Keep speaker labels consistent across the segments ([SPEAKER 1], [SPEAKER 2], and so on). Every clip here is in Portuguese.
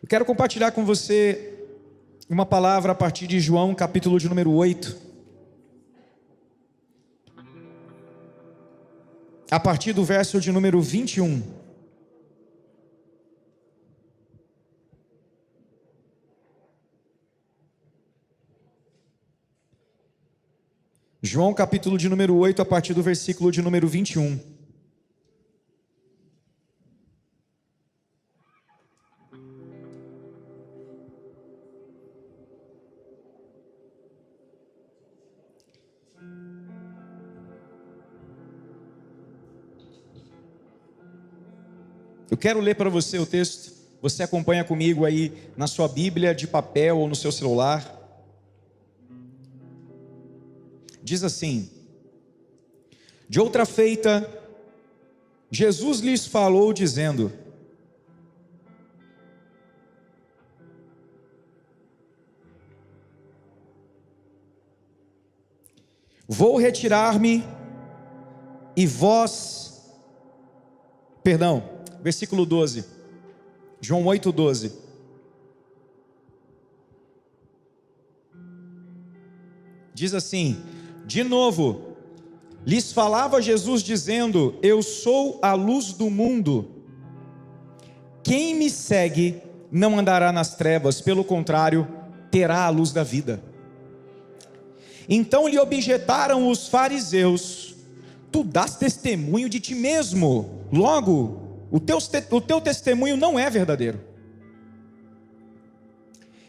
[SPEAKER 1] Eu quero compartilhar com você uma palavra a partir de João, capítulo de número 8. A partir do verso de número 21. João, capítulo de número 8, a partir do versículo de número 21. Eu quero ler para você o texto. Você acompanha comigo aí na sua Bíblia de papel ou no seu celular. Diz assim: de outra feita, Jesus lhes falou dizendo: vou retirar-me e vós, versículo 12, João 8:12. Diz assim: de novo, lhes falava Jesus dizendo: eu sou a luz do mundo. Quem me segue não andará nas trevas, pelo contrário, terá a luz da vida. Então lhe objetaram os fariseus: tu dás testemunho de ti mesmo, logo, o teu testemunho não é verdadeiro.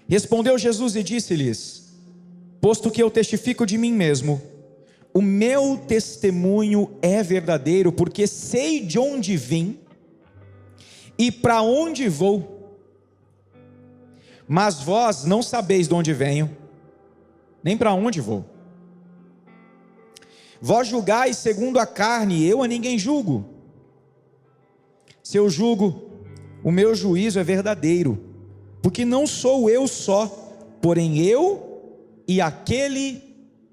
[SPEAKER 1] Respondeu Jesus e disse-lhes: posto que eu testifico de mim mesmo, o meu testemunho é verdadeiro, porque sei de onde vim e para onde vou. Mas vós não sabeis de onde venho, nem para onde vou. Vós julgais segundo a carne, eu a ninguém julgo. Se eu julgo, o meu juízo é verdadeiro, porque não sou eu só, porém eu e aquele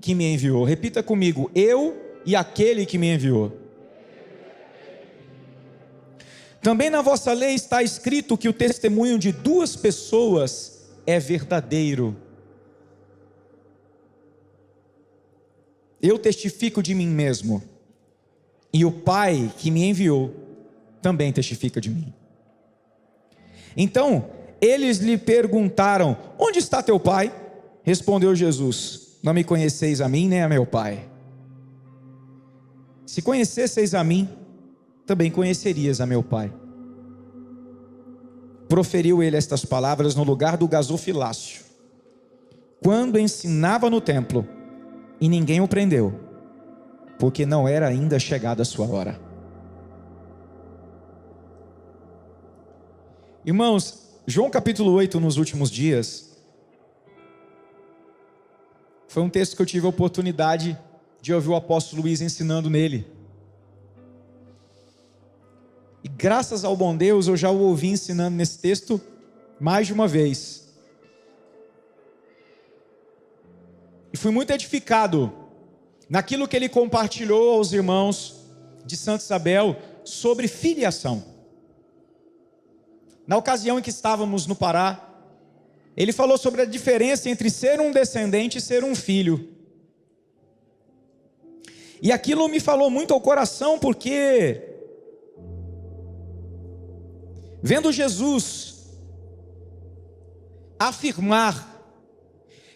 [SPEAKER 1] que me enviou. Repita comigo: eu e aquele que me enviou. Também na vossa lei está escrito que o testemunho de duas pessoas é verdadeiro. Eu testifico de mim mesmo, e o Pai que me enviou também testifica de mim. Então eles lhe perguntaram: onde está teu pai? Respondeu Jesus: não me conheceis a mim nem a meu pai. Se conhecesseis a mim, também conhecerias a meu pai. Proferiu ele estas palavras no lugar do gasofilácio, quando ensinava no templo, e ninguém o prendeu, porque não era ainda chegada a sua hora. Irmãos, João capítulo 8, nos últimos dias, foi um texto que eu tive a oportunidade de ouvir o apóstolo Luiz ensinando nele. E graças ao bom Deus, eu já o ouvi ensinando nesse texto mais de uma vez. E fui muito edificado naquilo que ele compartilhou aos irmãos de Santa Isabel sobre filiação. Na ocasião em que estávamos no Pará, ele falou sobre a diferença entre ser um descendente e ser um filho. E aquilo me falou muito ao coração, porque vendo Jesus afirmar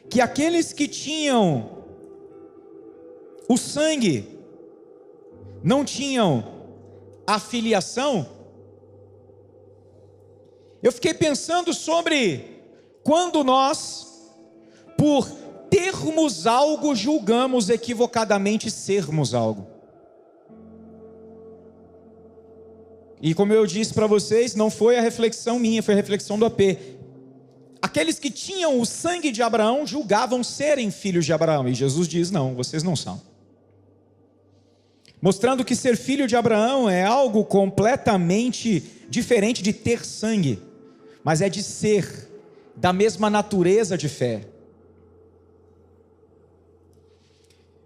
[SPEAKER 1] que aqueles que tinham o sangue não tinham a filiação, eu fiquei pensando sobre quando nós, por termos algo, julgamos equivocadamente sermos algo. E como eu disse para vocês, não foi a reflexão minha, foi a reflexão do AP. Aqueles que tinham o sangue de Abraão julgavam serem filhos de Abraão, e Jesus diz: não, vocês não são. Mostrando que ser filho de Abraão é algo completamente diferente de ter sangue, mas é de ser da mesma natureza de fé.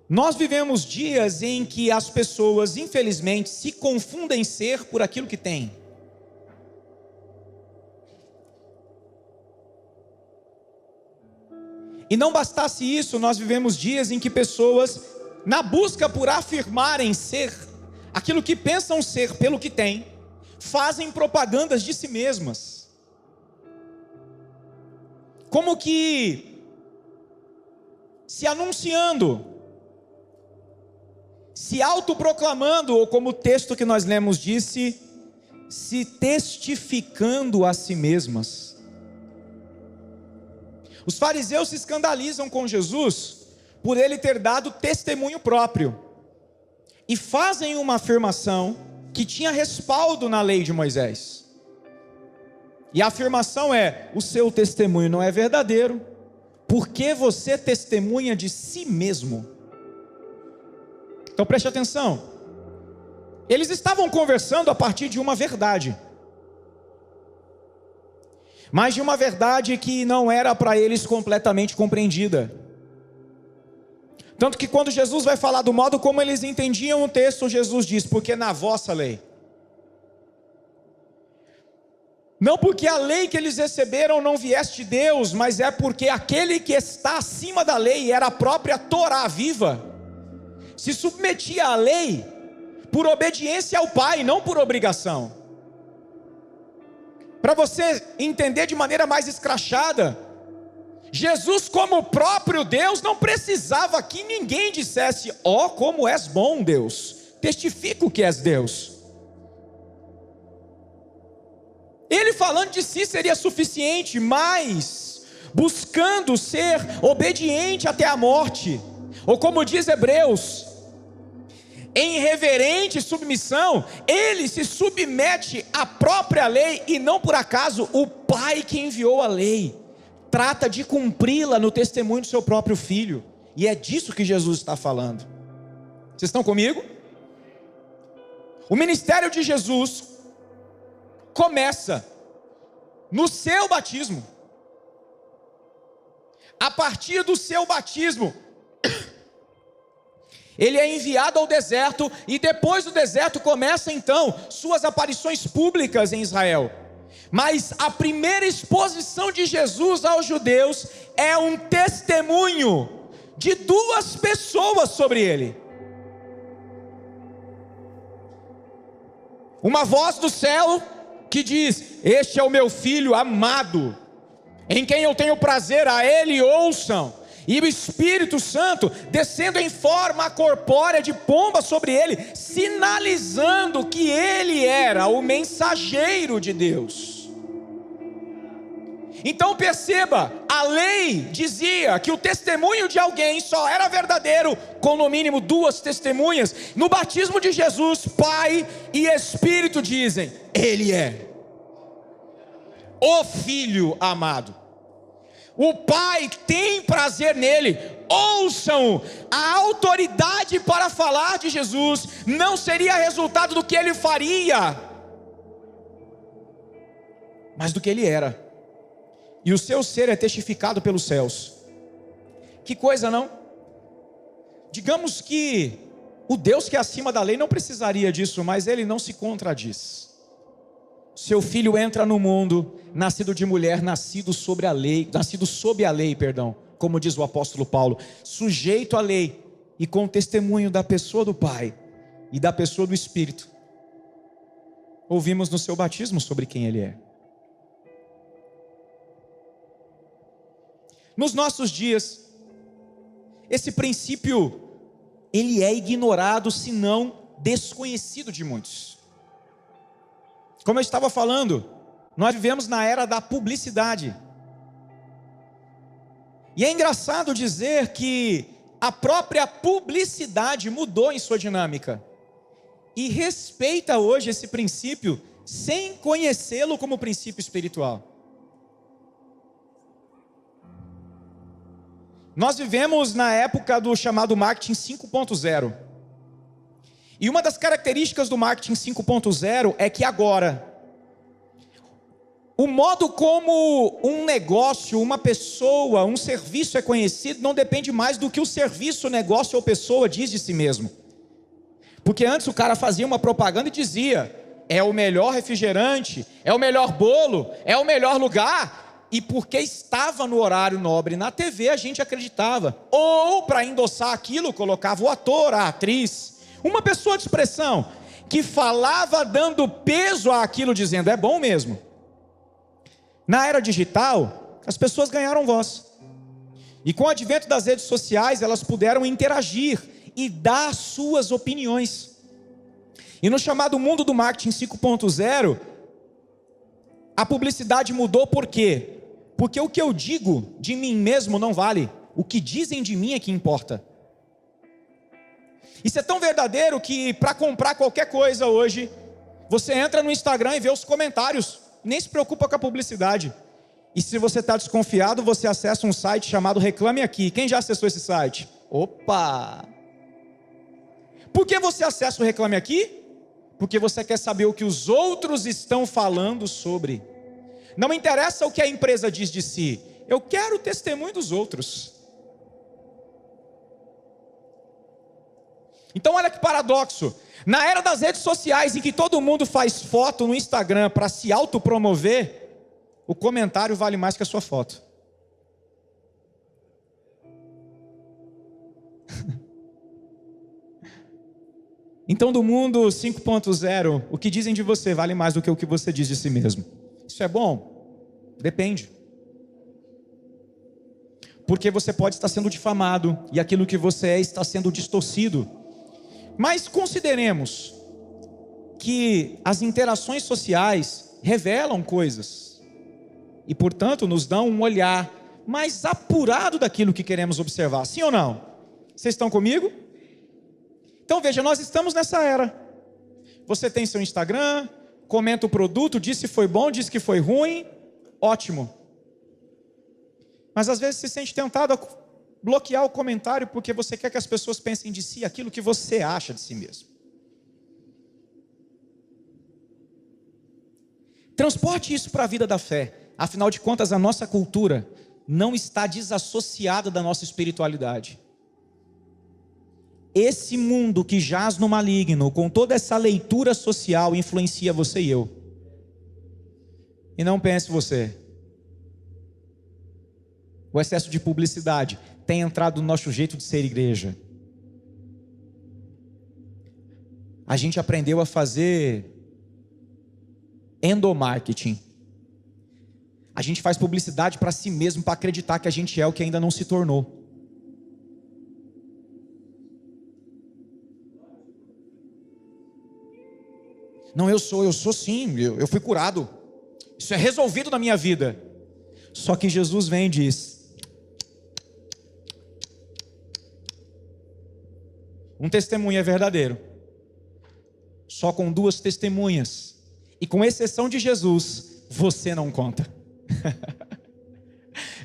[SPEAKER 1] Nós vivemos dias em que as pessoas, infelizmente, se confundem ser por aquilo que têm. E não bastasse isso, nós vivemos dias em que pessoas, na busca por afirmarem ser aquilo que pensam ser pelo que têm, fazem propagandas de si mesmas. Como que se anunciando, se autoproclamando, ou como o texto que nós lemos disse, se testificando a si mesmas. Os fariseus se escandalizam com Jesus por ele ter dado testemunho próprio, e fazem uma afirmação que tinha respaldo na lei de Moisés. E a afirmação é: o seu testemunho não é verdadeiro, porque você testemunha de si mesmo. Então preste atenção, eles estavam conversando a partir de uma verdade, mas de uma verdade que não era para eles completamente compreendida. Tanto que quando Jesus vai falar do modo como eles entendiam o texto, Jesus diz: porque na vossa lei. Não porque a lei que eles receberam não viesse de Deus, mas é porque aquele que está acima da lei era a própria Torá viva, se submetia à lei por obediência ao Pai, não por obrigação. Para você entender de maneira mais escrachada, Jesus, como o próprio Deus, não precisava que ninguém dissesse: ó, como és bom, Deus, testifico que és Deus. Ele falando de si seria suficiente, mas buscando ser obediente até a morte, ou como diz Hebreus, em reverente submissão, ele se submete à própria lei, e não por acaso o Pai que enviou a lei trata de cumpri-la no testemunho do seu próprio Filho, e é disso que Jesus está falando. Vocês estão comigo? O ministério de Jesus começa no seu batismo. A partir do seu batismo, ele é enviado ao deserto, e depois do deserto começa então suas aparições públicas em Israel. Mas a primeira exposição de Jesus aos judeus é um testemunho de duas pessoas sobre ele. Uma voz do céu que diz: este é o meu filho amado, em quem eu tenho prazer, a ele ouçam. E o Espírito Santo descendo em forma corpórea de pomba sobre ele, sinalizando que ele era o mensageiro de Deus. Então perceba, a lei dizia que o testemunho de alguém só era verdadeiro com no mínimo duas testemunhas. No batismo de Jesus, Pai e Espírito dizem: ele é o Filho amado. O Pai tem prazer nele, ouçam. A autoridade para falar de Jesus não seria resultado do que ele faria, mas do que ele era. E o seu ser é testificado pelos céus. Que coisa, não? Digamos que o Deus que é acima da lei não precisaria disso, mas ele não se contradiz. Seu filho entra no mundo, nascido de mulher, nascido sob a lei, como diz o apóstolo Paulo, sujeito à lei, e com testemunho da pessoa do Pai e da pessoa do Espírito. Ouvimos no seu batismo sobre quem ele é. Nos nossos dias, esse princípio, ele é ignorado, se não desconhecido de muitos. Como eu estava falando, nós vivemos na era da publicidade. E é engraçado dizer que a própria publicidade mudou em sua dinâmica, e respeita hoje esse princípio, sem conhecê-lo como princípio espiritual. Nós vivemos na época do chamado marketing 5.0. E uma das características do marketing 5.0 é que agora, o modo como um negócio, uma pessoa, um serviço é conhecido, não depende mais do que o serviço, negócio ou pessoa diz de si mesmo. Porque antes o cara fazia uma propaganda e dizia: é o melhor refrigerante, é o melhor bolo, é o melhor lugar. e porque estava no horário nobre na TV, a gente acreditava. Ou, para endossar aquilo, colocava o ator, a atriz, uma pessoa de expressão, que falava dando peso àquilo, dizendo, é bom mesmo. Na era digital, as pessoas ganharam voz. E com o advento das redes sociais, elas puderam interagir e dar suas opiniões. E no chamado mundo do marketing 5.0, a publicidade mudou por quê? Porque o que eu digo de mim mesmo não vale. O que dizem de mim é que importa. Isso é tão verdadeiro que para comprar qualquer coisa hoje, você entra no Instagram e vê os comentários. Nem se preocupa com a publicidade. E se você está desconfiado, você acessa um site chamado Reclame Aqui. Quem já acessou esse site? Opa! Por que você acessa o Reclame Aqui? Porque você quer saber o que os outros estão falando sobre. Não interessa o que a empresa diz de si. Eu quero o testemunho dos outros. Então olha que paradoxo. Na era das redes sociais, em que todo mundo faz foto no Instagram para se autopromover, o comentário vale mais que a sua foto. Então, do mundo 5.0, o que dizem de você vale mais do que o que você diz de si mesmo. Isso é bom? Depende. Porque você pode estar sendo difamado e aquilo que você é está sendo distorcido. Mas consideremos que as interações sociais revelam coisas e, portanto, nos dão um olhar mais apurado daquilo que queremos observar. Sim ou não? Vocês estão comigo? Então veja, nós estamos nessa era. Você tem seu Instagram, comenta o produto, diz se foi bom, diz que foi ruim, ótimo. Mas às vezes se sente tentado a bloquear o comentário porque você quer que as pessoas pensem de si aquilo que você acha de si mesmo. Transporte isso para a vida da fé. Afinal de contas, a nossa cultura não está desassociada da nossa espiritualidade. Esse mundo que jaz no maligno, com toda essa leitura social, influencia você e eu. E não pense você. O excesso de publicidade tem entrado no nosso jeito de ser igreja. A gente aprendeu a fazer endomarketing. A gente faz publicidade para si mesmo, para acreditar que a gente é o que ainda não se tornou. Não, eu sou sim, eu fui curado. Isso é resolvido na minha vida. Só que Jesus vem e diz: um testemunho é verdadeiro só com duas testemunhas. E com exceção de Jesus, você não conta.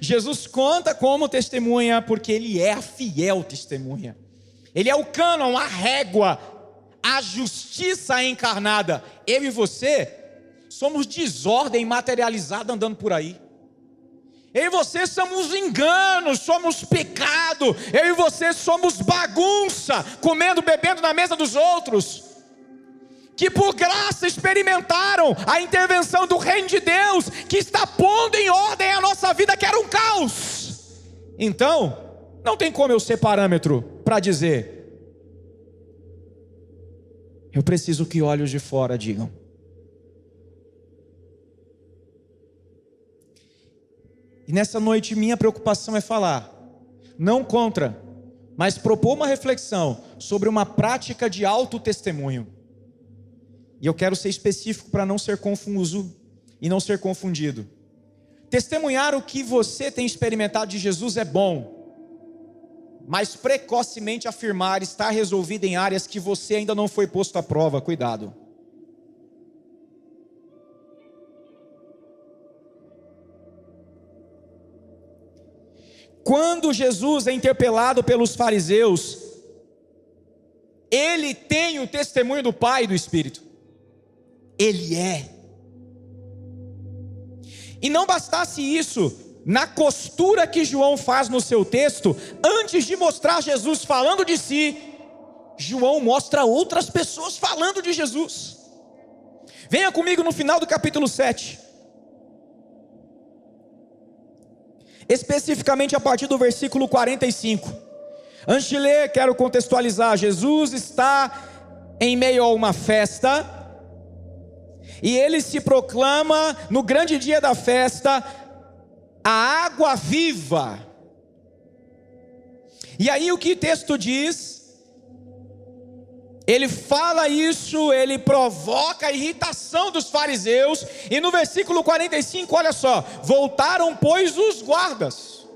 [SPEAKER 1] Jesus conta como testemunha porque Ele é a fiel testemunha. Ele é o cânon, a régua, a justiça encarnada. Eu e você somos desordem materializada andando por aí. Eu e você somos engano, somos pecado. Eu e você somos bagunça, comendo, bebendo na mesa dos outros, que por graça experimentaram a intervenção do reino de Deus, que está pondo em ordem a nossa vida, que era um caos. Então, não tem como eu ser parâmetro para dizer: eu preciso que olhos de fora digam. E nessa noite minha preocupação é falar, não contra, mas propor uma reflexão sobre uma prática de autotestemunho. E eu quero ser específico para não ser confuso e não ser confundido. Testemunhar o que você tem experimentado de Jesus é bom, mas precocemente afirmar estar resolvido em áreas que você ainda não foi posto à prova, cuidado. Quando Jesus é interpelado pelos fariseus, ele tem o testemunho do Pai e do Espírito. Ele é. E não bastasse isso, na costura que João faz no seu texto, antes de mostrar Jesus falando de si, João mostra outras pessoas falando de Jesus. Venha comigo no final do capítulo 7. especificamente a partir do versículo 45. Antes de ler, quero contextualizar. Jesus está em meio a uma festa, e ele se proclama no grande dia da festa a água viva. E aí o que o texto diz? Ele fala isso, ele provoca a irritação dos fariseus, e no versículo 45, olha só: voltaram pois os guardas,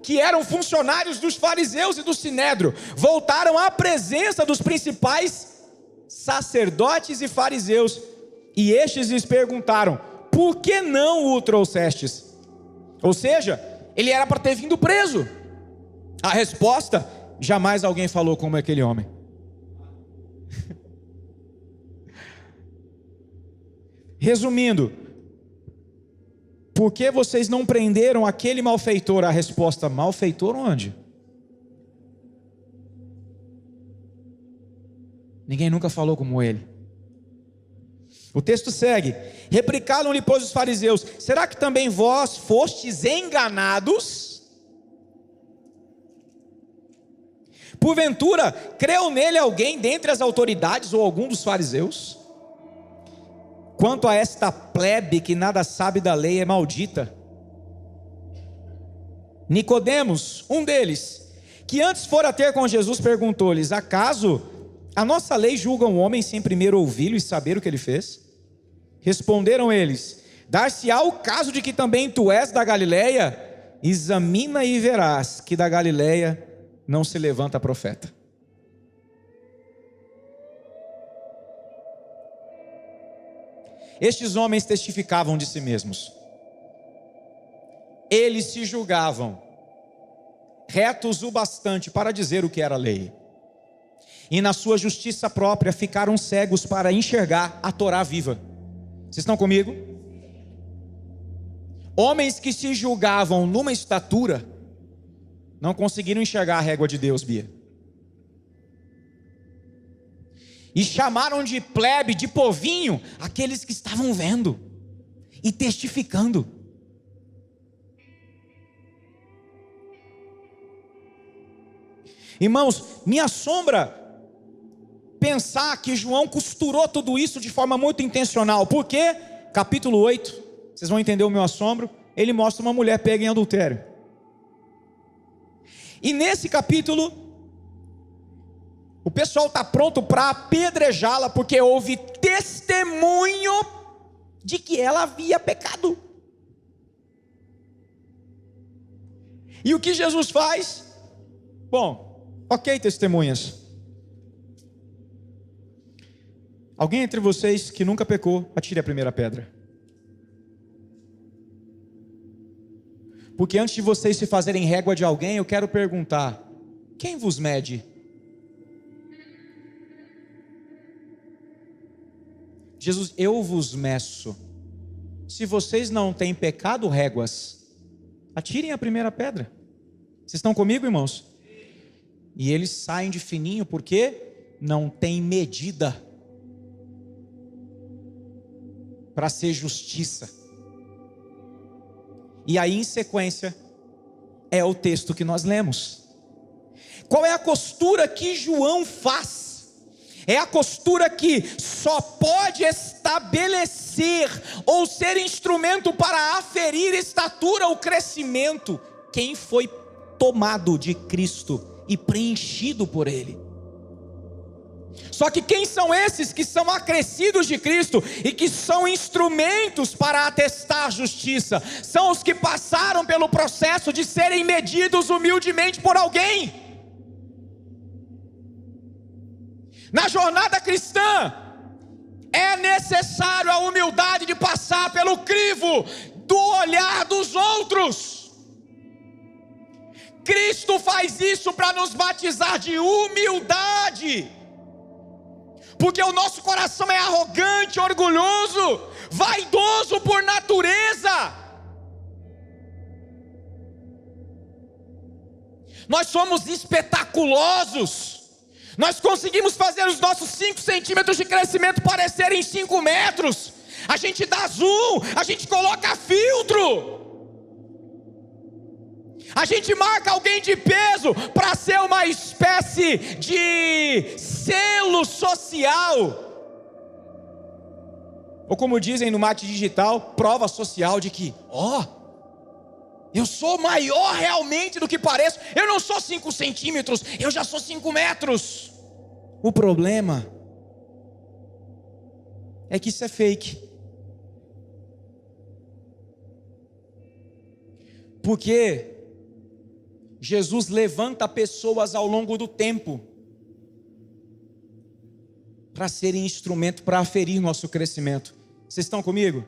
[SPEAKER 1] que eram funcionários dos fariseus e do sinédrio, voltaram à presença dos principais sacerdotes e fariseus, e estes lhes perguntaram: por que não o trouxestes? Ou seja, ele era para ter vindo preso. A resposta: jamais alguém falou como aquele homem. Resumindo, por que vocês não prenderam aquele malfeitor? A resposta: malfeitor onde? Ninguém nunca falou como ele. O texto segue: replicaram-lhe pois os fariseus: será que também vós fostes enganados? Porventura, creu nele alguém dentre as autoridades ou algum dos fariseus? Quanto a esta plebe que nada sabe da lei, é maldita. Nicodemos, um deles, que antes fora ter com Jesus, perguntou-lhes: acaso a nossa lei julga um homem sem primeiro ouvi-lo e saber o que ele fez? Responderam eles: dar-se-á o caso de que também tu és da Galileia? Examina e verás que da Galileia não se levanta profeta. Estes homens testificavam de si mesmos. Eles se julgavam retos o bastante para dizer o que era lei, e na sua justiça própria ficaram cegos para enxergar a Torá viva. Vocês estão comigo? Homens que se julgavam numa estatura não conseguiram enxergar a régua de Deus, Bia. E chamaram de plebe, de povinho, aqueles que estavam vendo e testificando. Irmãos, me assombra pensar que João costurou tudo isso de forma muito intencional. Porque, capítulo 8, vocês vão entender o meu assombro, ele mostra uma mulher pega em adultério. E nesse capítulo, o pessoal está pronto para apedrejá-la, porque houve testemunho de que ela havia pecado. E o que Jesus faz? Bom, ok, testemunhas. Alguém entre vocês que nunca pecou, atire a primeira pedra. Porque antes de vocês se fazerem régua de alguém, eu quero perguntar: quem vos mede? Jesus: eu vos meço. Se vocês não têm pecado, réguas, atirem a primeira pedra. Vocês estão comigo, irmãos? E eles saem de fininho porque não tem medida para ser justiça. E aí, em sequência, é o texto que nós lemos. Qual é a costura que João faz? É a costura que só pode estabelecer ou ser instrumento para aferir estatura ou crescimento quem foi tomado de Cristo e preenchido por Ele. Só que quem são esses que são acrescidos de Cristo e que são instrumentos para atestar a justiça? São os que passaram pelo processo de serem medidos humildemente por alguém. Na jornada cristã, é necessário a humildade de passar pelo crivo do olhar dos outros. Cristo faz isso para nos batizar de humildade. Porque o nosso coração é arrogante, orgulhoso, vaidoso por natureza. Nós somos espetaculosos. Nós conseguimos fazer os nossos 5 centímetros de crescimento parecerem 5 metros. A gente dá zoom, a gente coloca filtro. A gente marca alguém de peso para ser uma espécie de selo social. Ou como dizem no marketing digital, prova social de que, eu sou maior realmente do que pareço. Eu não sou 5 centímetros, eu já sou 5 metros. O problema é que isso é fake. Porque Jesus levanta pessoas ao longo do tempo para serem instrumento para aferir nosso crescimento. Vocês estão comigo?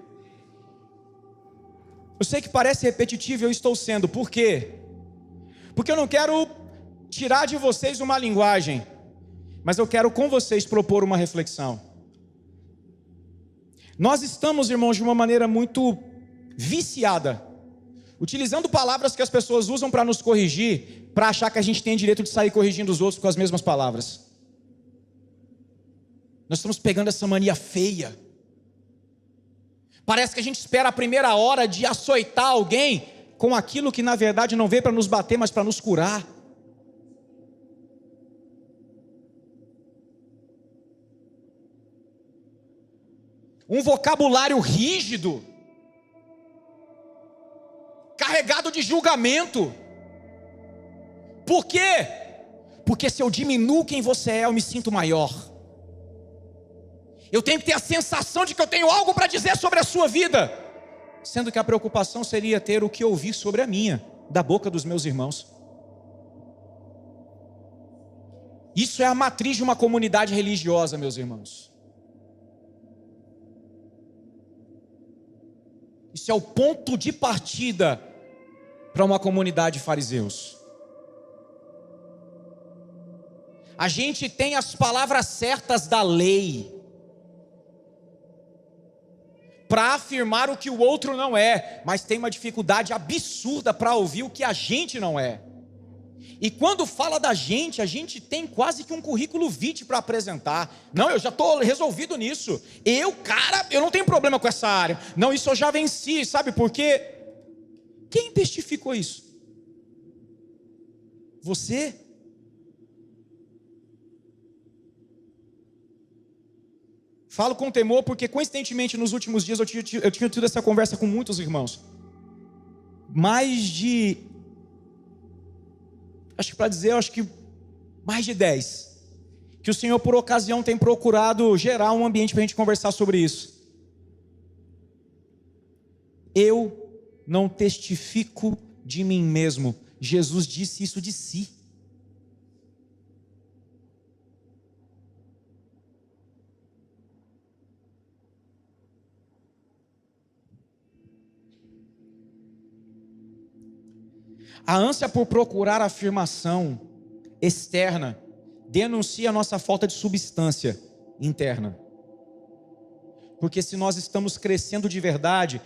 [SPEAKER 1] Eu sei que parece repetitivo, eu estou sendo. Por quê? Porque eu não quero tirar de vocês uma linguagem, mas eu quero com vocês propor uma reflexão. Nós estamos, irmãos, de uma maneira muito viciada, utilizando palavras que as pessoas usam para nos corrigir, para achar que a gente tem direito de sair corrigindo os outros com as mesmas palavras. Nós estamos pegando essa mania feia. Parece que a gente espera a primeira hora de açoitar alguém com aquilo que na verdade não veio para nos bater, mas para nos curar. Um vocabulário rígido, carregado de julgamento. Por quê? Porque se eu diminuo quem você é, eu me sinto maior. Eu tenho que ter a sensação de que eu tenho algo para dizer sobre a sua vida, sendo que a preocupação seria ter o que ouvir sobre a minha, da boca dos meus irmãos. Isso é a matriz de uma comunidade religiosa, meus irmãos. Isso é o ponto de partida para uma comunidade de fariseus. A gente tem as palavras certas da lei para afirmar o que o outro não é, mas tem uma dificuldade absurda para ouvir o que a gente não é. E quando fala da gente, a gente tem quase que um currículo vitae para apresentar. Não, eu já estou resolvido nisso. Eu não tenho problema com essa área. Não, isso eu já venci, sabe por quê? Quem testificou isso? Você? Falo com temor porque coincidentemente nos últimos dias eu tinha tido essa conversa com muitos irmãos. Mais de 10. Que o Senhor por ocasião tem procurado gerar um ambiente para a gente conversar sobre isso. Eu não testifico de mim mesmo. Jesus disse isso de si. A ânsia por procurar afirmação externa denuncia a nossa falta de substância interna. Porque se nós estamos crescendo de verdade,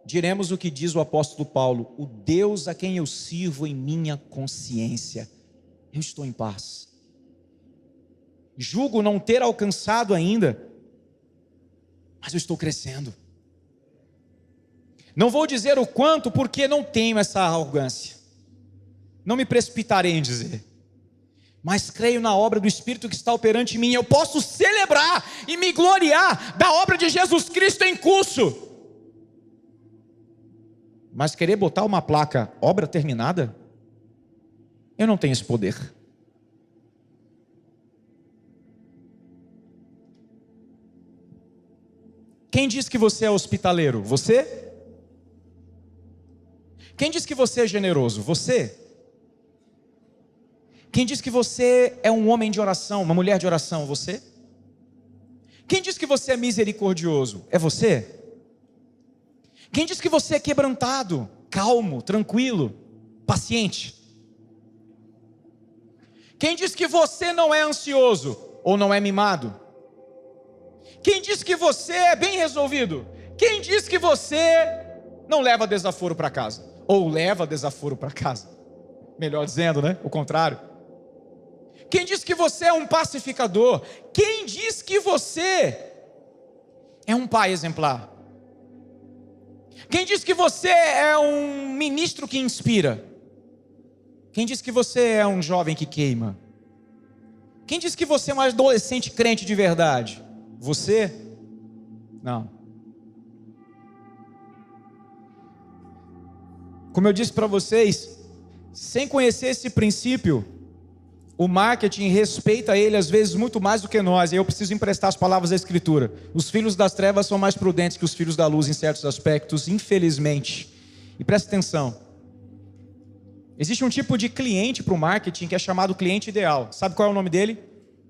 [SPEAKER 1] diremos o que diz o apóstolo Paulo: o Deus a quem eu sirvo em minha consciência, eu estou em paz. Julgo não ter alcançado ainda, mas eu estou crescendo. Não vou dizer o quanto, porque não tenho essa arrogância. Não me precipitarei em dizer, mas creio na obra do Espírito que está operante em mim. Eu posso celebrar e me gloriar da obra de Jesus Cristo em curso. Mas querer botar uma placa, obra terminada, eu não tenho esse poder. Quem diz que você é hospitaleiro? Você? Quem diz que você é generoso? Você? Quem diz que você é um homem de oração, uma mulher de oração? Você? Quem diz que você é misericordioso? É você? Quem diz que você é quebrantado, calmo, tranquilo, paciente? Quem diz que você não é ansioso ou não é mimado? Quem diz que você é bem resolvido? Quem diz que você não leva desaforo para casa? Ou leva desaforo para casa? Melhor dizendo, né? O contrário. Quem diz que você é um pacificador? Quem diz que você é um pai exemplar? Quem diz que você é um ministro que inspira? Quem disse que você é um jovem que queima? Quem disse que você é um adolescente crente de verdade? Você? Não. Como eu disse para vocês, sem conhecer esse princípio, o marketing respeita ele às vezes muito mais do que nós. E eu preciso emprestar as palavras da Escritura. Os filhos das trevas são mais prudentes que os filhos da luz em certos aspectos, infelizmente. E presta atenção. Existe um tipo de cliente para o marketing que é chamado cliente ideal. Sabe qual é o nome dele?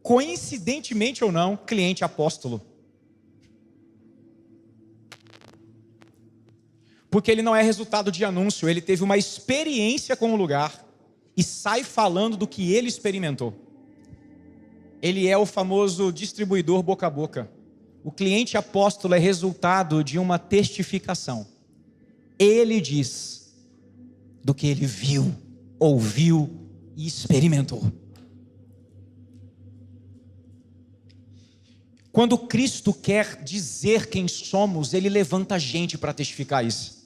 [SPEAKER 1] Coincidentemente ou não, cliente apóstolo. Porque ele não é resultado de anúncio, ele teve uma experiência com o lugar e sai falando do que ele experimentou. Ele é o famoso distribuidor boca a boca. O cliente apóstolo é resultado de uma testificação. Ele diz do que ele viu, ouviu e experimentou. Quando Cristo quer dizer quem somos, Ele levanta a gente para testificar isso.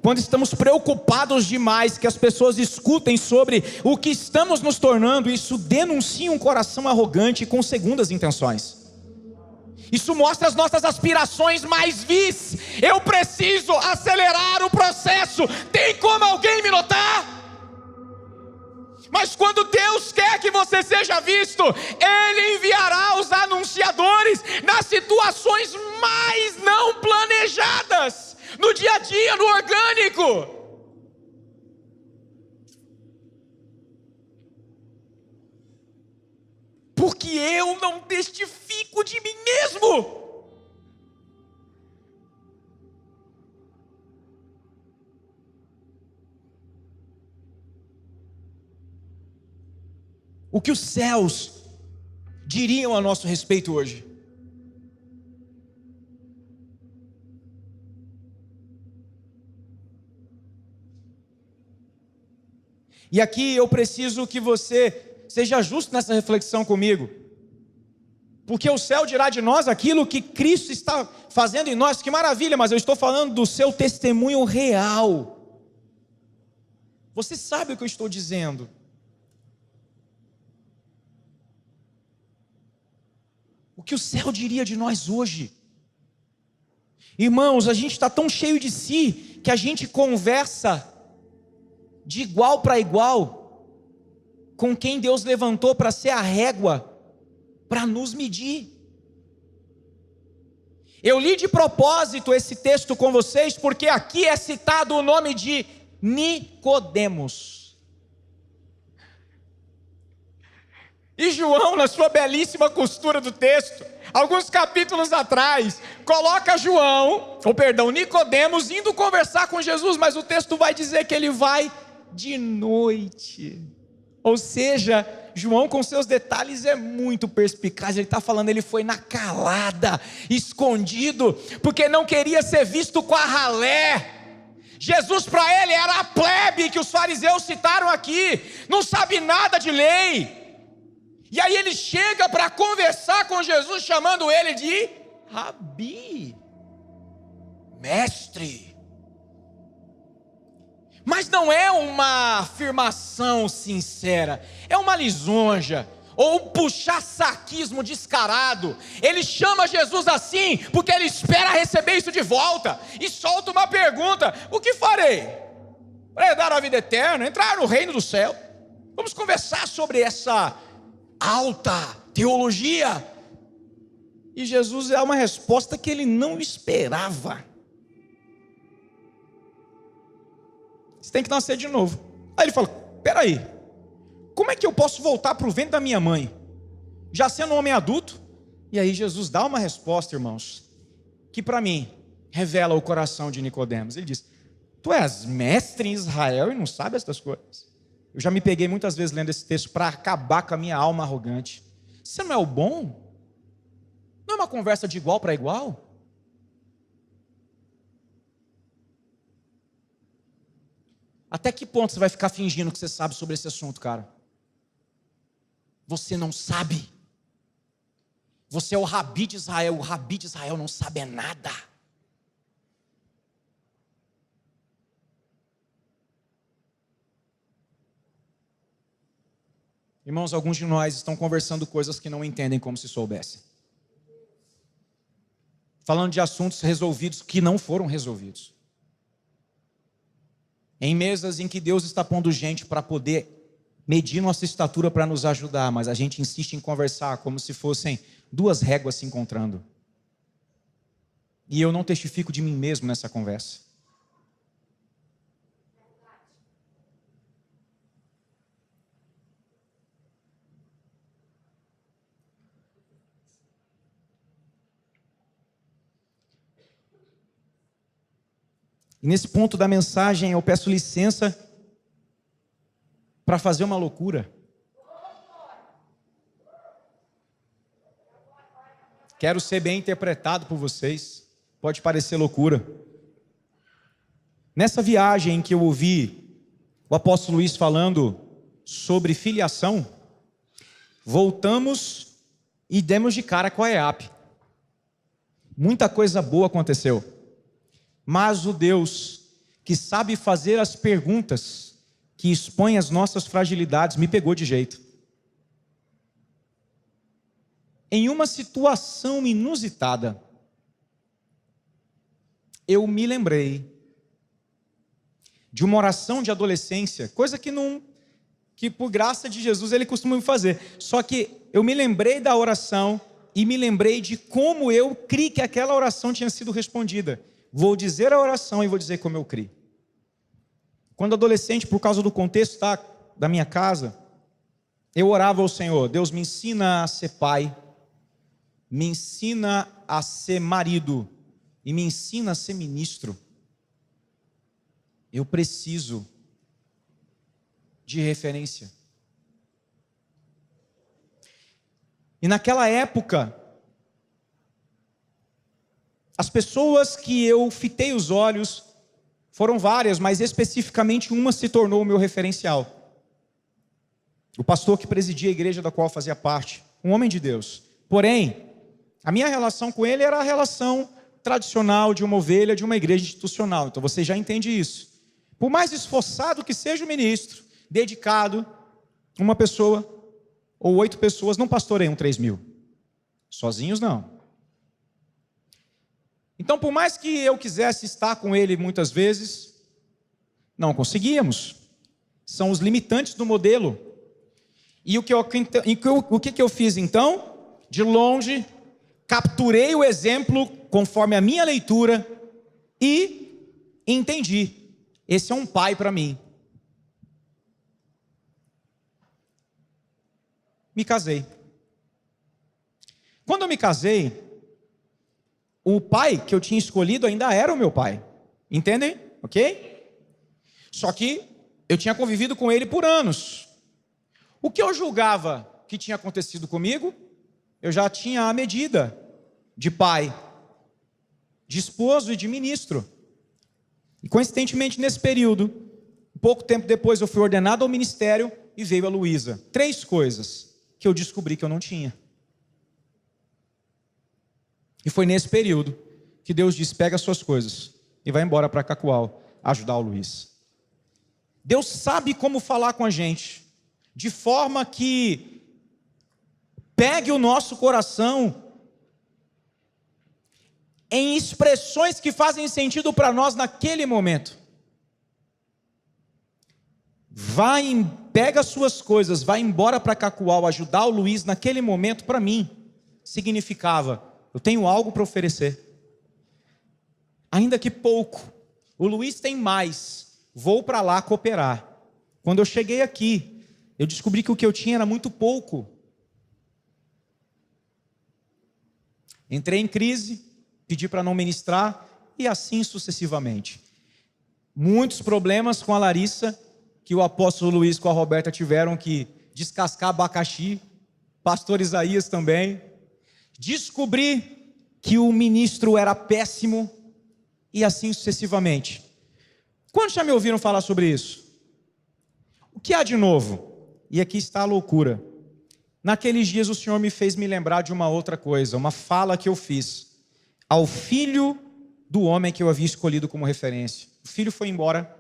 [SPEAKER 1] Quando estamos preocupados demais que as pessoas escutem sobre o que estamos nos tornando, isso denuncia um coração arrogante com segundas intenções. Isso mostra as nossas aspirações mais vis. Eu preciso acelerar o processo. Tem como alguém me notar? Mas quando Deus quer que você seja visto, Ele enviará os anunciadores nas situações mais não planejadas, no dia a dia, no orgânico. Porque eu não testifico de mim mesmo. O que os céus diriam a nosso respeito hoje? E aqui eu preciso que você seja justo nessa reflexão comigo. Porque o céu dirá de nós aquilo que Cristo está fazendo em nós. Que maravilha, mas eu estou falando do seu testemunho real. Você sabe o que eu estou dizendo. O que o céu diria de nós hoje? Irmãos, a gente está tão cheio de si que a gente conversa de igual para igual com quem Deus levantou para ser a régua para nos medir. Eu li de propósito esse texto com vocês porque aqui é citado o nome de Nicodemos. E João, na sua belíssima costura do texto, alguns capítulos atrás, coloca Nicodemos indo conversar com Jesus, mas o texto vai dizer que ele vai de noite. Ou seja, João com seus detalhes é muito perspicaz. Ele está falando, ele foi na calada, escondido, porque não queria ser visto com a ralé. Jesus para ele era a plebe que os fariseus citaram aqui, não sabe nada de lei. E aí ele chega para conversar com Jesus, chamando ele de Rabi, mestre. Mas não é uma afirmação sincera, é uma lisonja, ou um puxa-saquismo descarado. Ele chama Jesus assim, porque ele espera receber isso de volta, e solta uma pergunta: o que farei para herdar a vida eterna, entrar no reino do céu? Vamos conversar sobre essa alta teologia. E Jesus dá uma resposta que ele não esperava. Você tem que nascer de novo. Aí ele fala: peraí, como é que eu posso voltar para o ventre da minha mãe, já sendo um homem adulto? E aí Jesus dá uma resposta, irmãos, que para mim revela o coração de Nicodemos. Ele diz: tu és mestre em Israel e não sabe estas coisas? Eu já me peguei muitas vezes lendo esse texto para acabar com a minha alma arrogante. Você não é o bom? Não é uma conversa de igual para igual? Até que ponto você vai ficar fingindo que você sabe sobre esse assunto, cara? Você não sabe. Você é o Rabi de Israel. O Rabi de Israel não sabe nada. Irmãos, alguns de nós estão conversando coisas que não entendem como se soubessem. Falando de assuntos resolvidos que não foram resolvidos. Em mesas em que Deus está pondo gente para poder medir nossa estatura para nos ajudar, mas a gente insiste em conversar como se fossem duas réguas se encontrando. E eu não testifico de mim mesmo nessa conversa. E nesse ponto da mensagem eu peço licença para fazer uma loucura. Quero ser bem interpretado por vocês. Pode parecer loucura. Nessa viagem em que eu ouvi o apóstolo Luiz falando sobre filiação, voltamos e demos de cara com a EAP. Muita coisa boa aconteceu. Mas o Deus que sabe fazer as perguntas que expõe as nossas fragilidades me pegou de jeito. Em uma situação inusitada, eu me lembrei de uma oração de adolescência, coisa que por graça de Jesus ele costuma fazer. Só que eu me lembrei da oração e me lembrei de como eu criei que aquela oração tinha sido respondida. Vou dizer a oração e vou dizer como eu criei. Quando adolescente, por causa do contexto da minha casa, eu orava ao Senhor: Deus, me ensina a ser pai, me ensina a ser marido e me ensina a ser ministro. Eu preciso de referência. E naquela época, as pessoas que eu fitei os olhos foram várias, mas especificamente uma se tornou o meu referencial. O pastor que presidia a igreja da qual eu fazia parte, um homem de Deus. Porém, a minha relação com ele era a relação tradicional de uma ovelha de uma igreja institucional. Então você já entende isso. Por mais esforçado que seja o ministro, dedicado, uma pessoa ou 8 pessoas não pastoreiam 3.000. Sozinhos não. Então, por mais que eu quisesse estar com ele muitas vezes, não conseguíamos. São os limitantes do modelo. E o que eu fiz então? De longe, capturei o exemplo conforme a minha leitura e entendi. Esse é um pai para mim. Me casei. Quando eu me casei, o pai que eu tinha escolhido ainda era o meu pai. Entendem? Ok? Só que eu tinha convivido com ele por anos. O que eu julgava que tinha acontecido comigo, eu já tinha a medida de pai, de esposo e de ministro. E coincidentemente nesse período, pouco tempo depois eu fui ordenado ao ministério e veio a Luísa. 3 coisas que eu descobri que eu não tinha. E foi nesse período que Deus disse: pega as suas coisas e vai embora para Cacoal ajudar o Luiz. Deus sabe como falar com a gente, de forma que pegue o nosso coração em expressões que fazem sentido para nós naquele momento. Pega as suas coisas, vai embora para Cacoal ajudar o Luiz naquele momento. Para mim significava: eu tenho algo para oferecer, ainda que pouco. O Luiz tem mais, vou para lá cooperar. Quando eu cheguei aqui, eu descobri que o que eu tinha era muito pouco. Entrei em crise, pedi para não ministrar e assim sucessivamente. Muitos problemas com a Larissa, que o apóstolo Luiz com a Roberta tiveram que descascar abacaxi, pastor Isaías também. Descobri que o ministro era péssimo e assim sucessivamente. Quantos já me ouviram falar sobre isso? O que há de novo? E aqui está a loucura. Naqueles dias o Senhor me fez me lembrar de uma outra coisa, uma fala que eu fiz ao filho do homem que eu havia escolhido como referência. O filho foi embora,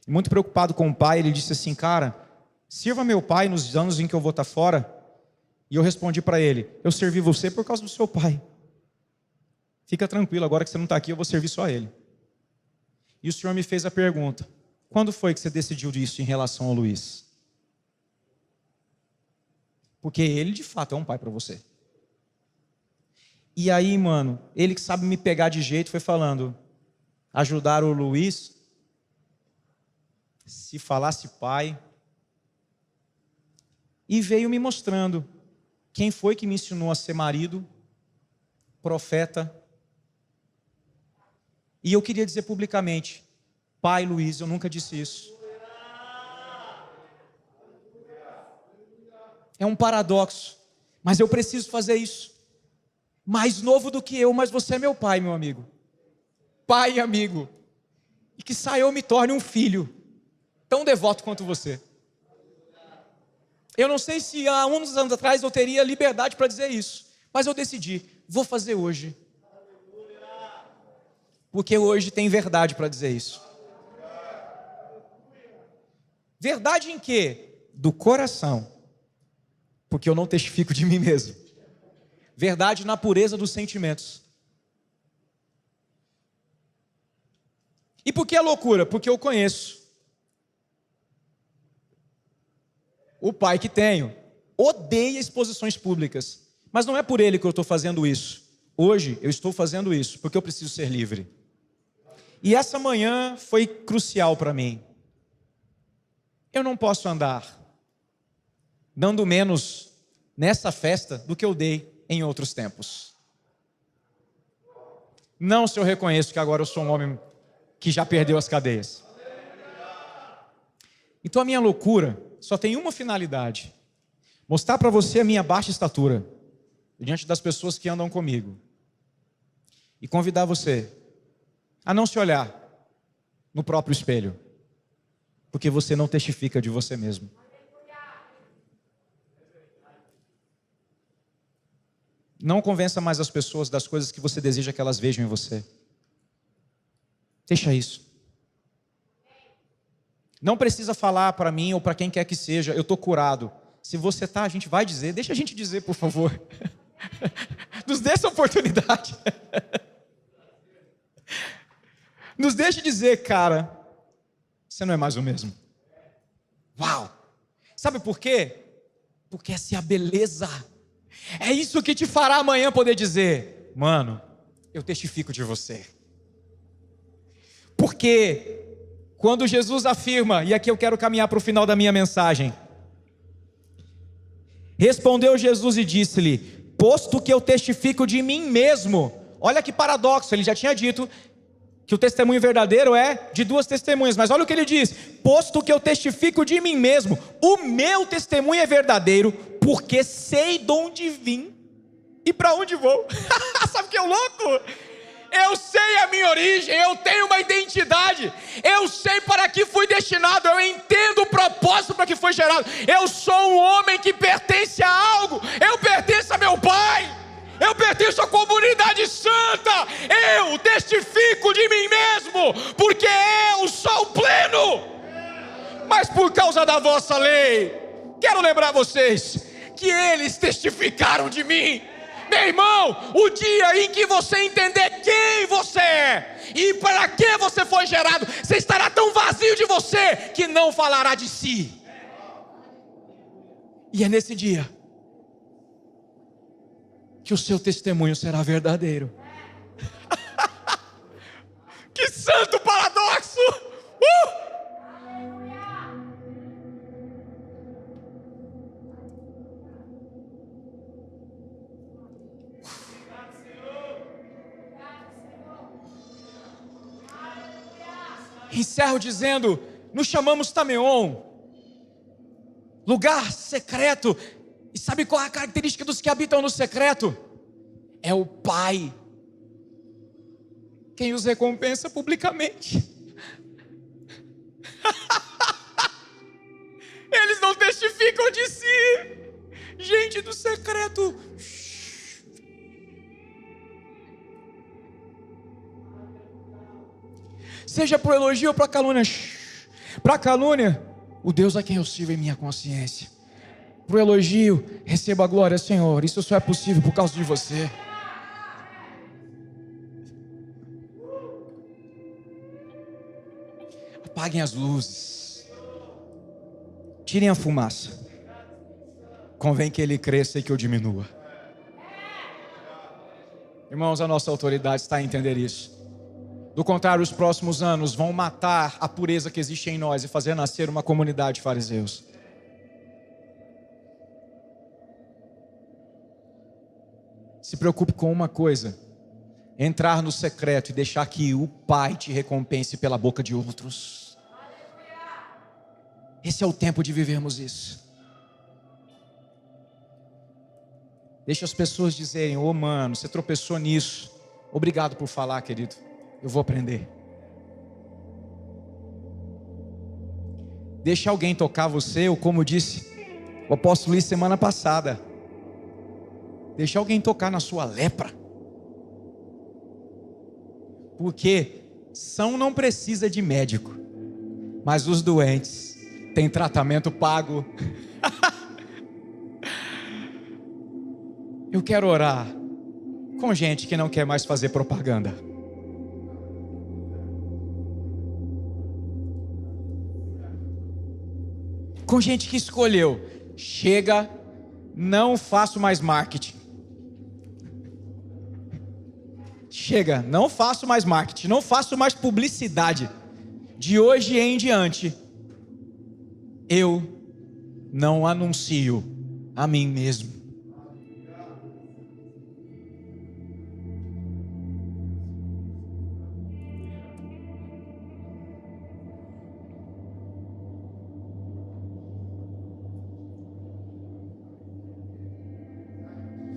[SPEAKER 1] muito preocupado com o pai. Ele disse assim: cara, Sirva meu pai nos anos em que eu vou estar fora. E eu respondi para ele: eu servi você por causa do seu pai. Fica tranquilo, agora que você não está aqui, eu vou servir só ele. E o senhor me fez a pergunta: quando foi que você decidiu isso em relação ao Luiz? Porque ele de fato é um pai para você. E aí, mano, ele que sabe me pegar de jeito foi falando: ajudar o Luiz, se falasse pai. E veio me mostrando quem foi que me ensinou a ser marido, profeta. E eu queria dizer publicamente: pai Luiz, eu nunca disse isso. É um paradoxo, mas eu preciso fazer isso. Mais novo do que eu, mas você é meu pai, meu amigo. Pai e amigo. E que eu me torne um filho tão devoto quanto você. Eu não sei se há uns anos atrás eu teria liberdade para dizer isso, mas eu decidi, vou fazer hoje. Porque hoje tem verdade para dizer isso. Verdade em quê? Do coração. Porque eu não testifico de mim mesmo. Verdade na pureza dos sentimentos. E por que a loucura? Porque eu conheço o pai que tenho. Odeia exposições públicas. Mas não é por ele que eu estou fazendo isso. Hoje eu estou fazendo isso porque eu preciso ser livre. E essa manhã foi crucial para mim. Eu não posso andar dando menos nessa festa do que eu dei em outros tempos. Não se eu reconheço que agora eu sou um homem que já perdeu as cadeias. Então a minha loucura só tem uma finalidade: mostrar para você a minha baixa estatura diante das pessoas que andam comigo. E convidar você a não se olhar no próprio espelho, porque você não testifica de você mesmo. Não convença mais as pessoas das coisas que você deseja que elas vejam em você. Deixa isso. Não precisa falar para mim ou para quem quer que seja: eu estou curado. Se você está, a gente vai dizer. Deixa a gente dizer, por favor. Nos dê essa oportunidade. Nos deixe dizer: cara, você não é mais o mesmo. Uau! Sabe por quê? Porque essa é a beleza. É isso que te fará amanhã poder dizer: mano, eu testifico de você. Porque quando Jesus afirma, e aqui eu quero caminhar para o final da minha mensagem: respondeu Jesus e disse-lhe: posto que eu testifico de mim mesmo. Olha que paradoxo, ele já tinha dito que o testemunho verdadeiro é de duas testemunhas, mas olha o que ele diz: posto que eu testifico de mim mesmo, o meu testemunho é verdadeiro, porque sei de onde vim e para onde vou. Sabe o que é louco? Eu sei a minha origem, eu tenho uma identidade, eu sei para que fui destinado, eu entendo o propósito para que foi gerado. Eu sou um homem que pertence a algo, eu pertenço a meu Pai, eu pertenço à comunidade santa, eu testifico de mim mesmo, porque eu sou pleno. Mas por causa da vossa lei, quero lembrar vocês que eles testificaram de mim. Meu irmão, o dia em que você entender quem você é e para que você foi gerado, você estará tão vazio de você que não falará de si. E é nesse dia que o seu testemunho será verdadeiro. Que santo paradoxo! Encerro dizendo: nos chamamos Tameon, lugar secreto. E sabe qual é a característica dos que habitam no secreto? É o Pai quem os recompensa publicamente. Eles não testificam de si. Gente do secreto. Seja para elogio ou para calúnia. Para calúnia, o Deus a quem eu sirvo em minha consciência. Para o elogio, receba a glória, Senhor. Isso só é possível por causa de você. Apaguem as luzes, tirem a fumaça. Convém que ele cresça e que eu diminua. Irmãos, a nossa autoridade está a entender isso. Do contrário, os próximos anos vão matar a pureza que existe em nós e fazer nascer uma comunidade de fariseus. Se preocupe com uma coisa: entrar no secreto e deixar que o Pai te recompense pela boca de outros. Esse é o tempo de vivermos isso. Deixa as pessoas dizerem: ô mano, você tropeçou nisso. Obrigado por falar, querido. Eu vou aprender. Deixa alguém tocar você, ou como disse o apóstolo Luiz semana passada, deixa alguém tocar na sua lepra. Porque são não precisa de médico, mas os doentes têm tratamento pago. Eu quero orar com gente que não quer mais fazer propaganda. Com gente que escolheu: chega, não faço mais marketing. Chega, não faço mais marketing, não faço mais publicidade. De hoje em diante, eu não anuncio a mim mesmo.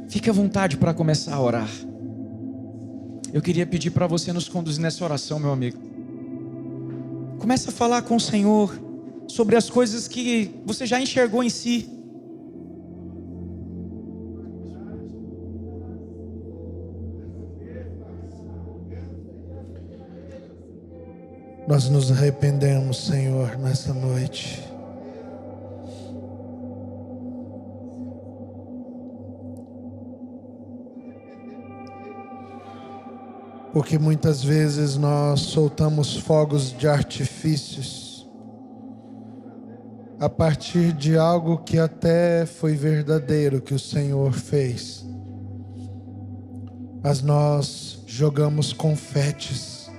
[SPEAKER 1] Fique à vontade para começar a orar. Eu queria pedir para você nos conduzir nessa oração, meu amigo. Comece a falar com o Senhor sobre as coisas que você já enxergou em si.
[SPEAKER 2] Nós nos arrependemos, Senhor, nessa noite. Porque muitas vezes nós soltamos fogos de artifícios a partir de algo que até foi verdadeiro que o Senhor fez. Mas nós jogamos confetes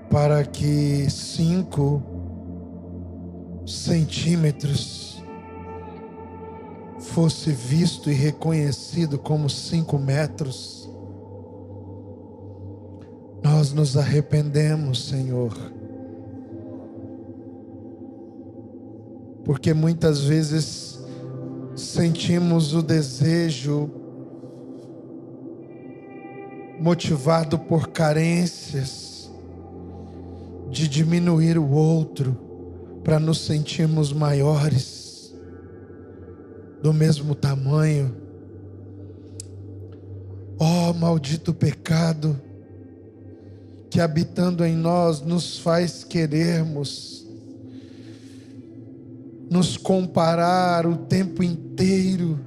[SPEAKER 2] para que 5 centímetros fosse visto e reconhecido como 5 metros. Nós nos arrependemos, Senhor, porque muitas vezes sentimos o desejo motivado por carências de diminuir o outro para nos sentirmos maiores, do mesmo tamanho. Oh, maldito pecado que habitando em nós nos faz querermos nos comparar o tempo inteiro,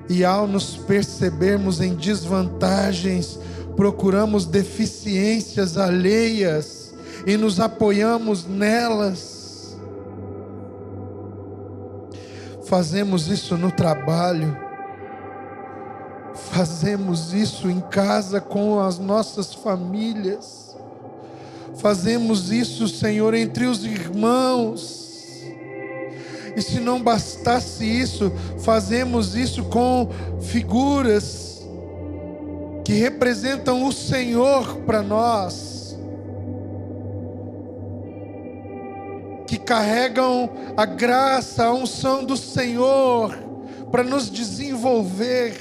[SPEAKER 2] e ao nos percebermos em desvantagens, procuramos deficiências alheias e nos apoiamos nelas. Fazemos isso no trabalho, fazemos isso em casa com as nossas famílias, fazemos isso, Senhor, entre os irmãos. E se não bastasse isso, fazemos isso com figuras que representam o Senhor para nós, que carregam a graça, a unção do Senhor para nos desenvolver.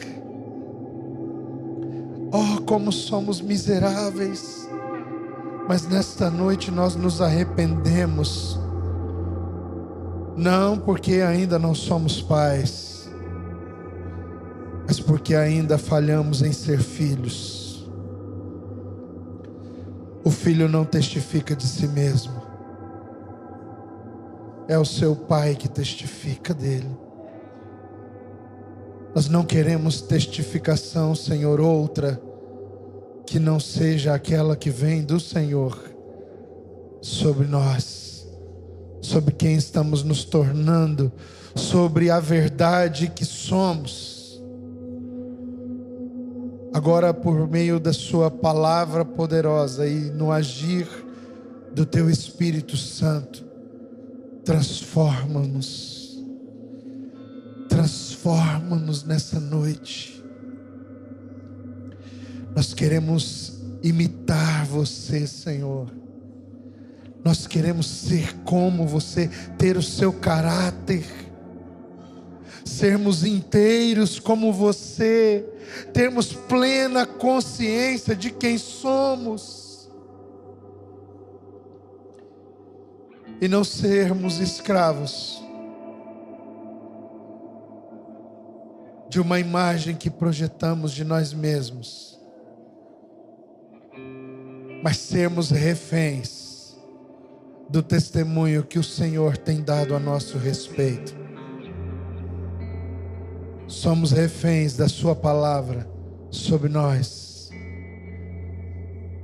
[SPEAKER 2] Oh, como somos miseráveis! Mas nesta noite nós nos arrependemos, não porque ainda não somos pais, mas porque ainda falhamos em ser filhos. O filho não testifica de si mesmo, é o seu Pai que testifica dele. Nós não queremos testificação, Senhor, outra que não seja aquela que vem do Senhor sobre nós, sobre quem estamos nos tornando, sobre a verdade que somos. Agora, por meio da sua palavra poderosa e no agir do teu Espírito Santo, transforma-nos nessa noite. Nós queremos imitar você, Senhor. Nós queremos ser como você, ter o seu caráter, sermos inteiros como você, termos plena consciência de quem somos e não sermos escravos de uma imagem que projetamos de nós mesmos, mas sermos reféns do testemunho que o Senhor tem dado a nosso respeito. Somos reféns da sua palavra sobre nós,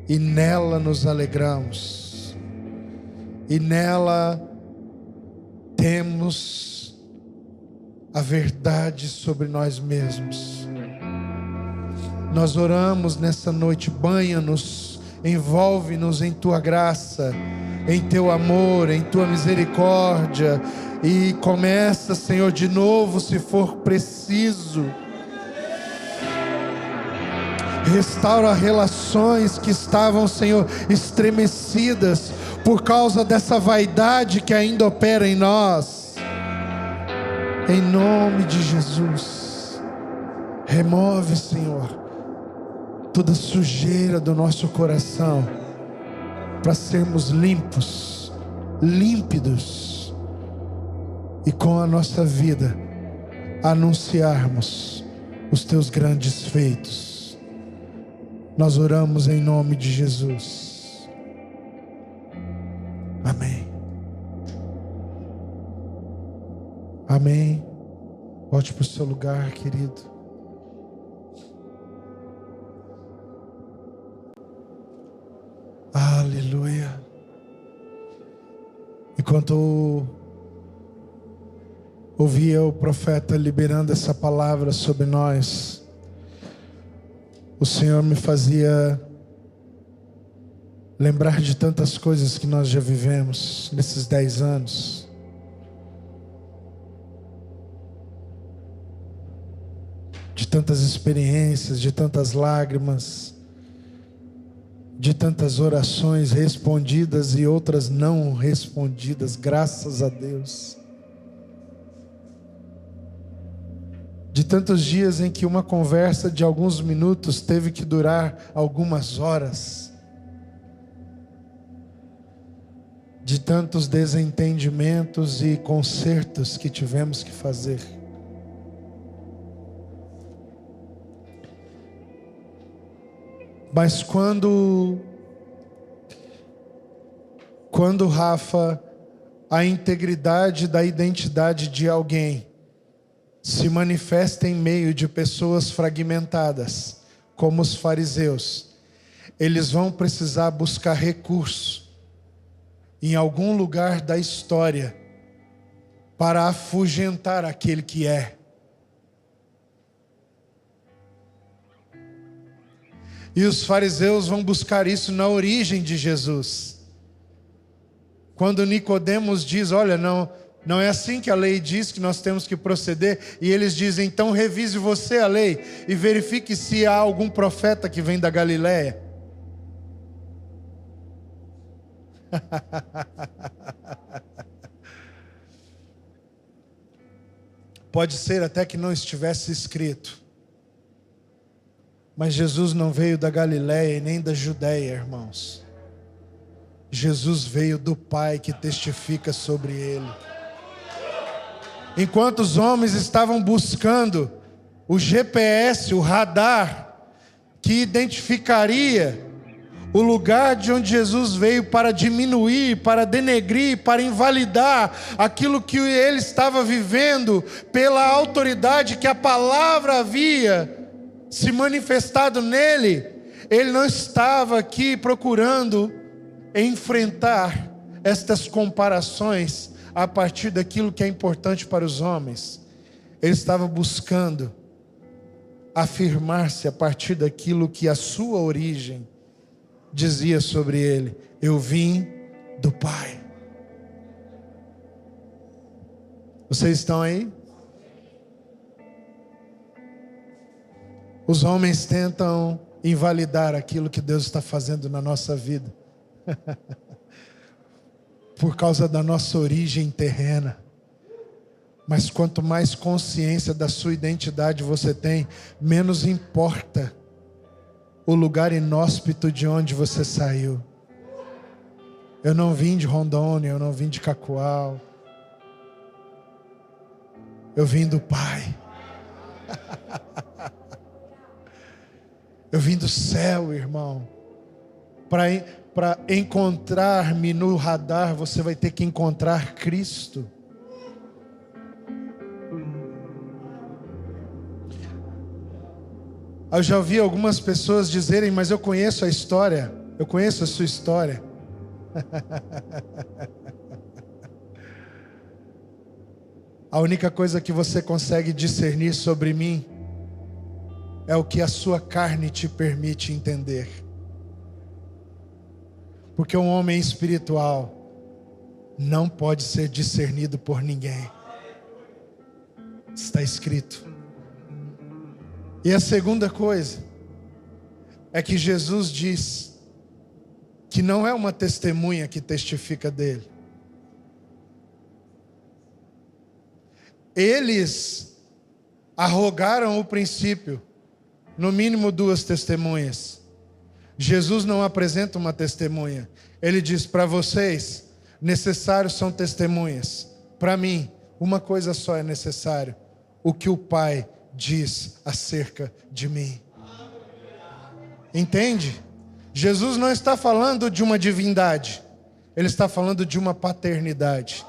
[SPEAKER 2] e nela nos alegramos, e nela temos a verdade sobre nós mesmos. Nós oramos nessa noite: banha-nos, envolve-nos em tua graça, em teu amor, em tua misericórdia, e começa, Senhor, de novo, se for preciso. Restaura relações que estavam, Senhor, estremecidas por causa dessa vaidade que ainda opera em nós. Em nome de Jesus, remove, Senhor, toda sujeira do nosso coração, para sermos limpos, límpidos, e com a nossa vida anunciarmos os teus grandes feitos. Nós oramos em nome de Jesus. Amém. Amém. Volte para o seu lugar, querido. Aleluia. Enquanto ouvia o profeta liberando essa palavra sobre nós, o Senhor me fazia lembrar de tantas coisas que nós já vivemos nesses 10 anos. De tantas experiências, de tantas lágrimas, de tantas orações respondidas e outras não respondidas, graças a Deus. De tantos dias em que uma conversa de alguns minutos teve que durar algumas horas. De tantos desentendimentos e consertos que tivemos que fazer. Mas quando Rafa, a integridade da identidade de alguém se manifesta em meio de pessoas fragmentadas, como os fariseus, eles vão precisar buscar recurso em algum lugar da história para afugentar aquele que é. E os fariseus vão buscar isso na origem de Jesus. Quando Nicodemos diz: olha, não é assim que a lei diz que nós temos que proceder. E eles dizem: então revise você a lei e verifique se há algum profeta que vem da Galileia. Pode ser até que não estivesse escrito. Mas Jesus não veio da Galileia e nem da Judeia, irmãos. Jesus veio do Pai que testifica sobre ele. Enquanto os homens estavam buscando o GPS, o radar, que identificaria O lugar de onde Jesus veio para diminuir, para denegrir, para invalidar aquilo que ele estava vivendo pela autoridade que a palavra havia se manifestado nele. Ele não estava aqui procurando enfrentar estas comparações a partir daquilo que é importante para os homens. Ele estava buscando afirmar-se a partir daquilo que a sua origem dizia sobre ele: eu vim do Pai. Vocês estão aí? Os homens tentam invalidar aquilo que Deus está fazendo na nossa vida por causa da nossa origem terrena. Mas quanto mais consciência da sua identidade você tem, menos importa o lugar inóspito de onde você saiu. Eu não vim de Rondônia, eu não vim de Cacoal. Eu vim do Pai. Eu vim do céu, irmão. Para encontrar-me no radar, você vai ter que encontrar Cristo. Eu já ouvi algumas pessoas dizerem: mas eu conheço a história, eu conheço a sua história. A única coisa que você consegue discernir sobre mim é o que a sua carne te permite entender. Porque um homem espiritual não pode ser discernido por ninguém. Está escrito. E a segunda coisa é que Jesus diz que não é uma testemunha que testifica dele. Eles arrogaram o princípio, no mínimo 2 testemunhas. Jesus não apresenta uma testemunha. Ele diz: para vocês, necessários são testemunhas. Para mim, uma coisa só é necessário: o que o Pai diz acerca de mim. Entende? Jesus não está falando de uma divindade, ele está falando de uma paternidade.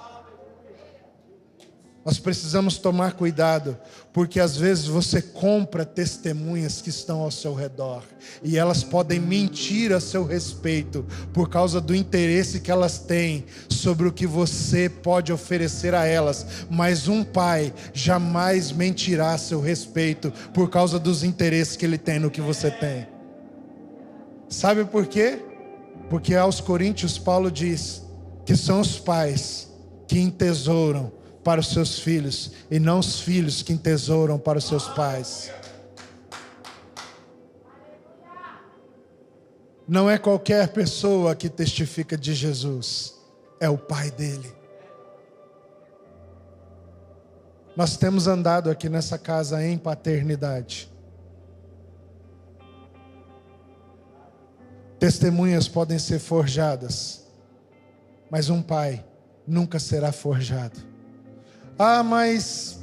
[SPEAKER 2] Nós precisamos tomar cuidado, porque às vezes você compra testemunhas que estão ao seu redor, e elas podem mentir a seu respeito, por causa do interesse que elas têm sobre o que você pode oferecer a elas. Mas um pai jamais mentirá a seu respeito, por causa dos interesses que ele tem no que você tem. Sabe por quê? Porque aos Coríntios Paulo diz que são os pais que entesouram para os seus filhos, e não os filhos que entesouram para os seus pais. Não é qualquer pessoa que testifica de Jesus, é o Pai dele. Nós temos andado aqui nessa casa em paternidade. Testemunhas podem ser forjadas, mas um pai nunca será forjado. Ah, mas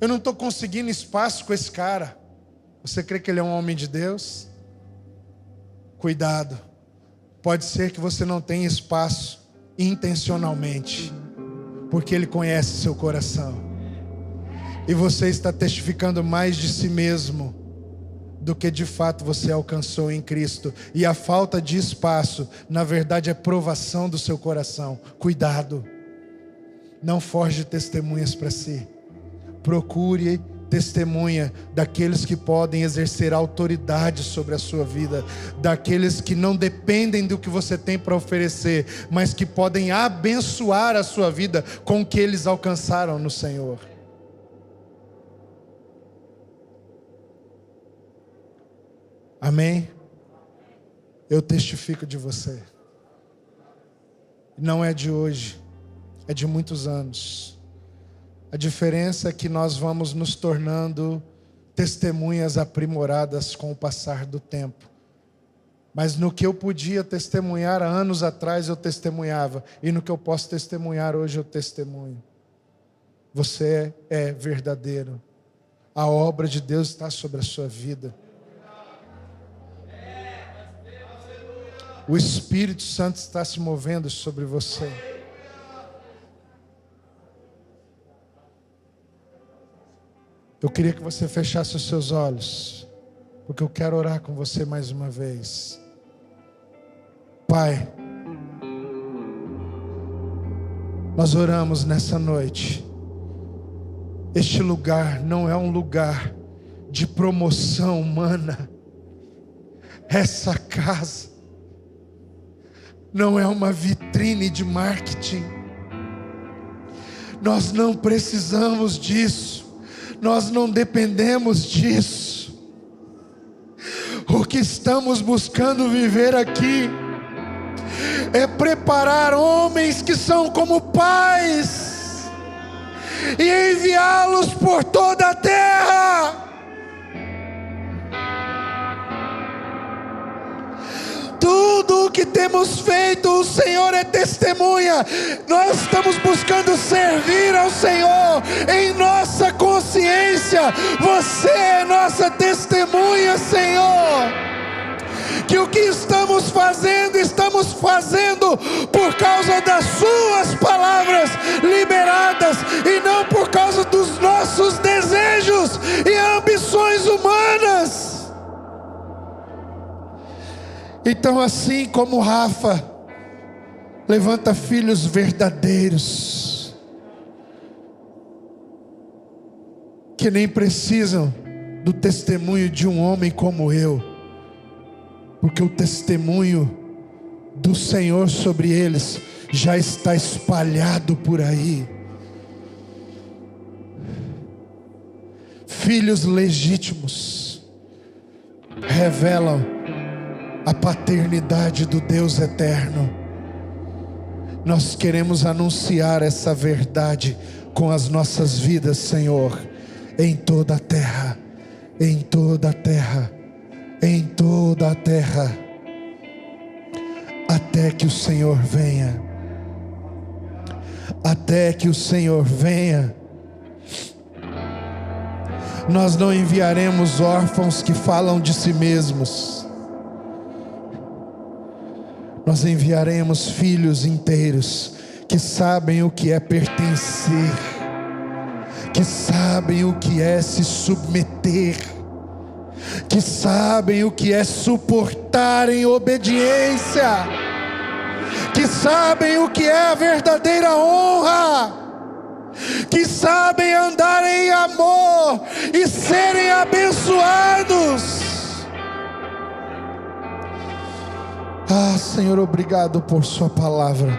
[SPEAKER 2] eu não estou conseguindo espaço com esse cara. Você crê que ele é um homem de Deus? Cuidado. Pode ser que você não tenha espaço intencionalmente, porque ele conhece seu coração. E você está testificando mais de si mesmo do que de fato você alcançou em Cristo. E a falta de espaço, na verdade, é provação do seu coração. Cuidado. Não forje testemunhas para si. Procure testemunha daqueles que podem exercer autoridade sobre a sua vida, daqueles que não dependem do que você tem para oferecer, mas que podem abençoar a sua vida com o que eles alcançaram no Senhor. Amém? Eu testifico de você. Não é de hoje, é de muitos anos. A diferença é que nós vamos nos tornando testemunhas aprimoradas com o passar do tempo. Mas no que eu podia testemunhar há anos atrás, eu testemunhava. E no que eu posso testemunhar hoje, eu testemunho. Você é verdadeiro. A obra de Deus está sobre a sua vida. O Espírito Santo está se movendo sobre você. Eu queria que você fechasse os seus olhos, porque eu quero orar com você mais uma vez. Pai, nós oramos nessa noite. Este lugar não é um lugar de promoção humana. Essa casa não é uma vitrine de marketing. Nós não precisamos disso. Nós não dependemos disso. O que estamos buscando viver aqui é preparar homens que são como pais e enviá-los por toda a terra. Tudo o que temos feito, o Senhor é testemunha. Nós estamos buscando servir ao Senhor em nossa consciência. Você é nossa testemunha, Senhor. Que o que estamos fazendo por causa das Suas palavras liberadas, e não por causa dos nossos desejos e ambições humanas. Então, assim como Rafa levanta filhos verdadeiros, que nem precisam do testemunho de um homem como eu, porque o testemunho do Senhor sobre eles já está espalhado por aí. Filhos legítimos revelam a paternidade do Deus eterno. Nós queremos anunciar essa verdade com as nossas vidas, Senhor, em toda a terra, em toda a terra, em toda a terra, até que o Senhor venha, até que o Senhor venha. Nós não enviaremos órfãos que falam de si mesmos. Nós enviaremos filhos inteiros que sabem o que é pertencer, que sabem o que é se submeter, que sabem o que é suportar em obediência, que sabem o que é a verdadeira honra, que sabem andar em amor e serem abençoados. Ah, Senhor, obrigado por Sua palavra,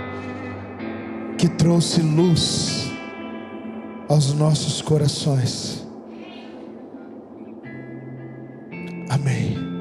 [SPEAKER 2] que trouxe luz aos nossos corações. Amém.